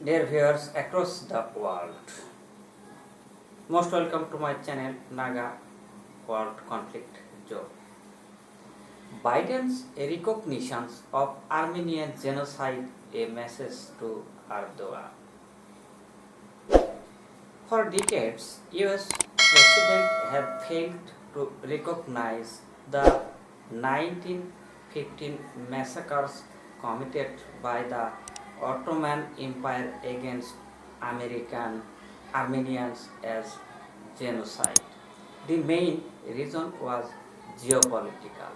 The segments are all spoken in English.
Dear viewers across the world, most welcome to my channel NAGA World Conflict Zone. Biden's recognition of Armenian genocide, a message to Erdogan. For decades, US presidents have failed to recognize the 1915 massacres committed by the Ottoman Empire against Armenians as genocide. The main reason was geopolitical.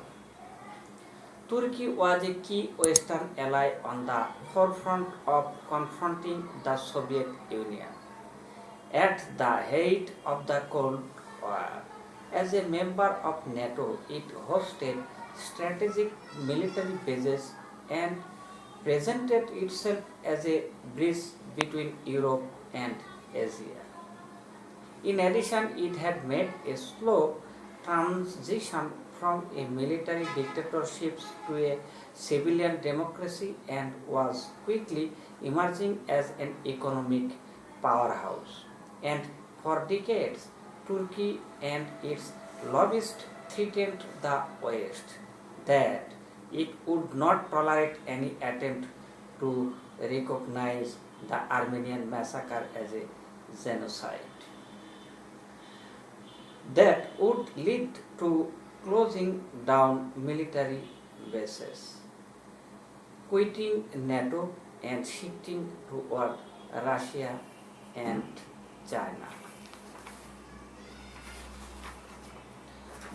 Turkey was a key Western ally on the forefront of confronting the Soviet Union. At the height of the Cold War, as a member of NATO, it hosted strategic military bases and presented itself as a bridge between Europe and Asia. In addition, it had made a slow transition from a military dictatorship to a civilian democracy and was quickly emerging as an economic powerhouse. And for decades, Turkey and its lobbyists threatened the West that it would not tolerate any attempt to recognize the Armenian massacre as a genocide. That would lead to closing down military bases, quitting NATO, and shifting toward Russia and China.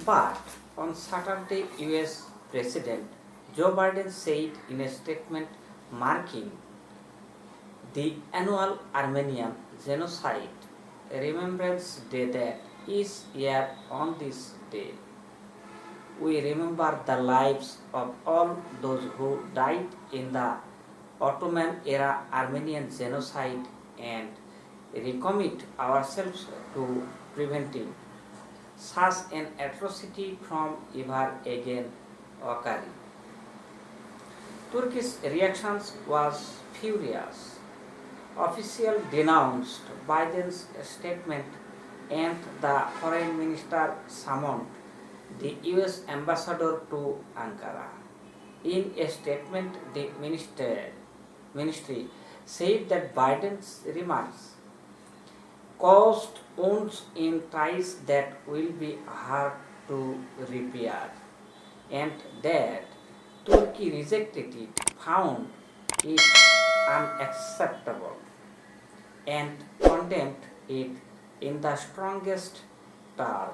But on Saturday, US President Joe Biden said in a statement marking the annual Armenian Genocide Remembrance Day that each year on this day we remember the lives of all those who died in the Ottoman era Armenian genocide and recommit ourselves to preventing such an atrocity from ever again occurring. Turkey's reaction was furious. Officials denounced Biden's statement and the foreign minister summoned the US ambassador to Ankara. In a statement, the ministry said that Biden's remarks caused wounds in ties that will be hard to repair, and that Turkey rejected it, found it unacceptable, and condemned it in the strongest terms.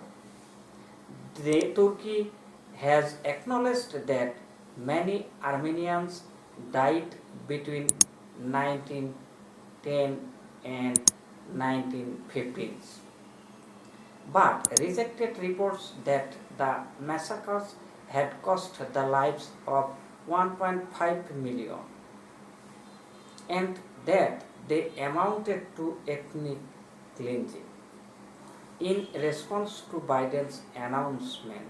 Turkey has acknowledged that many Armenians died between 1910 and 1915, but rejected reports that the massacres had cost the lives of 1.5 million and that they amounted to ethnic cleansing. In response to Biden's announcement,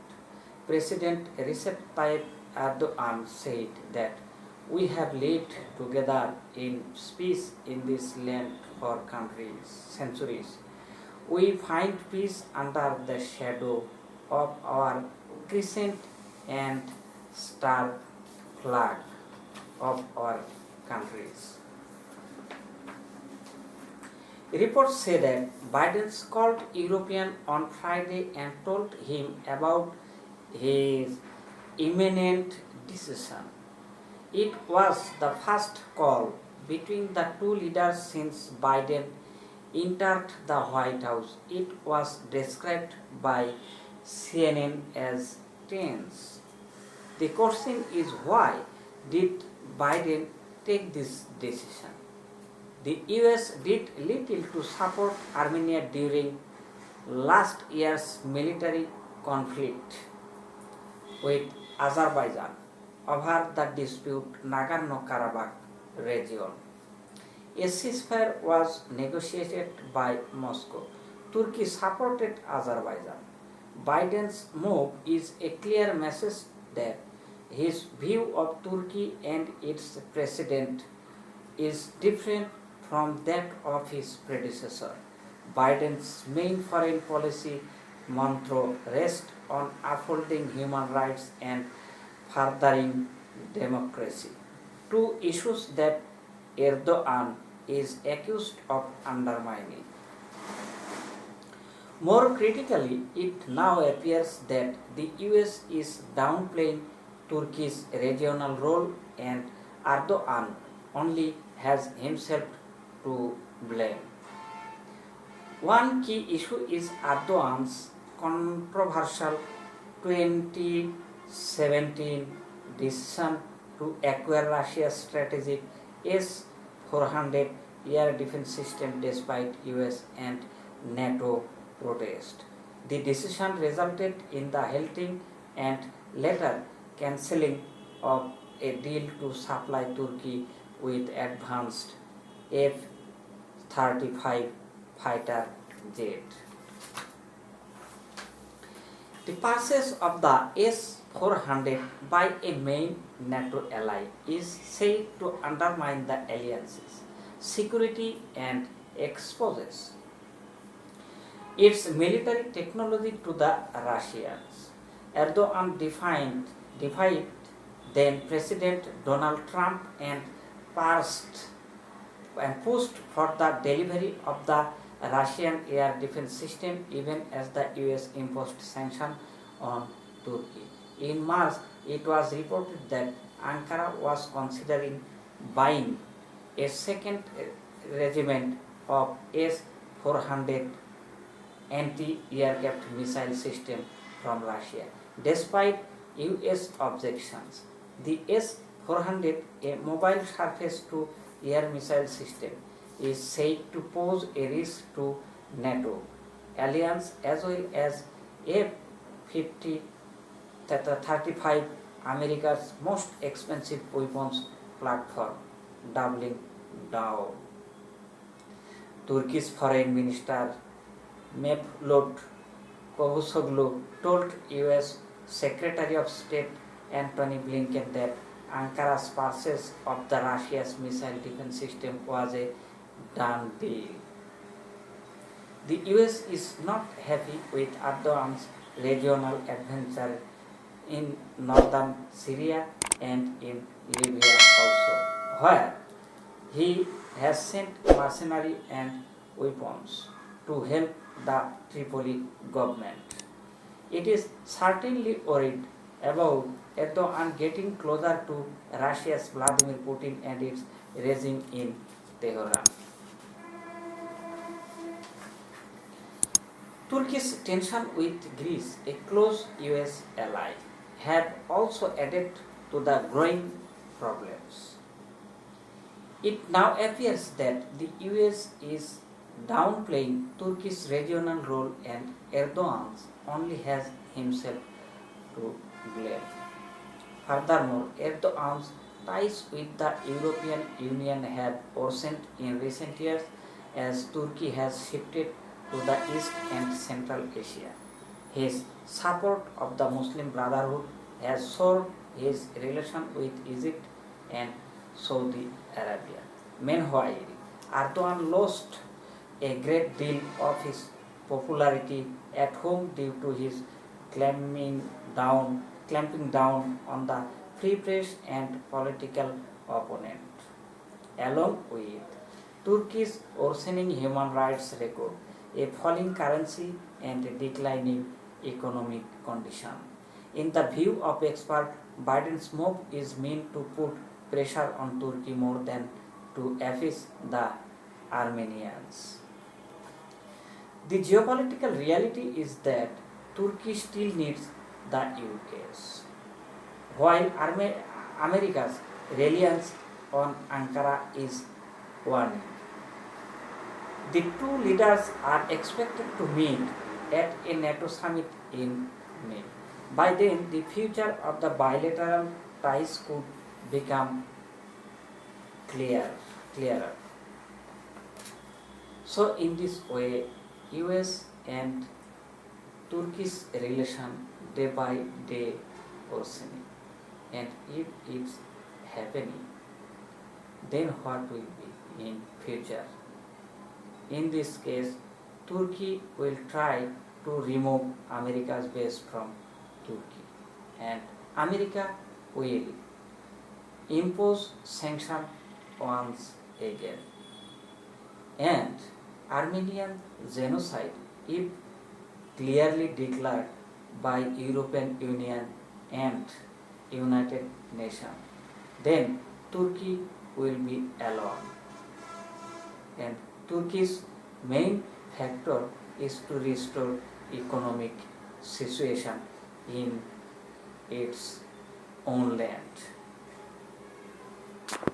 President Recep Tayyip Erdogan said that we have lived together in peace in this land for centuries. We find peace under the shadow of our crescent and star flag of our countries. Reports say that Biden called European on Friday and told him about his imminent decision. It was the first call between the two leaders since Biden entered the White House. It was described by CNN as tense. The question is, why did Biden take this decision? The US did little to support Armenia during last year's military conflict with Azerbaijan over the dispute Nagorno-Karabakh region. A ceasefire was negotiated by Moscow. Turkey supported Azerbaijan. Biden's move is a clear message that his view of Turkey and its president is different from that of his predecessor. Biden's main foreign policy mantra rests on upholding human rights and furthering democracy, two issues that Erdogan is accused of undermining. More critically, it now appears that the US is downplaying Turkey's regional role and Erdogan only has himself to blame. One key issue is Erdogan's controversial 2017 decision to acquire Russia's strategic S-400 air defense system despite US and NATO protest. The decision resulted in the halting and later cancelling of a deal to supply Turkey with advanced F-35 fighter jet. The purchase of the S-400 by a main NATO ally is said to undermine the alliance's security and exposes its military technology to the Russians. Erdogan defied then President Donald Trump and pushed for the delivery of the Russian air defense system even as the US imposed sanctions on Turkey. In March, it was reported that Ankara was considering buying a second regiment of S-400 anti-aircraft missile system from Russia. Despite US objections, the S-400, a mobile surface-to-air missile system, is said to pose a risk to NATO alliance as well as F-35, America's most expensive weapons platform, doubling down. Turkey's Foreign Minister Mevlut Cavusoglu told US Secretary of State Antony Blinken that Ankara's purchase of the Russia's missile defense system was a done deal. The US is not happy with Erdogan's regional adventure in northern Syria and in Libya also, where he has sent mercenaries and weapons to help the Tripoli government. It is certainly worried about Erdogan getting closer to Russia's Vladimir Putin and its regime in Tehran. Turkey's tension with Greece, a close US ally, have also added to the growing problems. It now appears that the US is downplaying Turkey's regional role and Erdogan only has himself to blame. Furthermore, Erdogan's ties with the European Union have worsened in recent years as Turkey has shifted to the East and Central Asia. His support of the Muslim Brotherhood has soured his relation with Egypt and Saudi Arabia. Meanwhile, Erdogan lost a great deal of his popularity at home due to his clamping down on the free press and political opponent, along with Turkey's worsening human rights record, a falling currency and a declining economic condition. In the view of experts, Biden's move is meant to put pressure on Turkey more than to appease the Armenians. The geopolitical reality is that Turkey still needs the US, while America's reliance on Ankara is waning. The two leaders are expected to meet at a NATO summit in May. By then, the future of the bilateral ties could become clearer. So, in this way, US and Turkey's relation day by day worsening. And if it's happening, then what will be? in future. In this case, Turkey will try to remove America's base from Turkey, and America will impose sanctions once again. And Armenian genocide, if clearly declared by European Union and United Nations, then Turkey will be alone. And Turkey's main factor is to restore economic situation in its own land.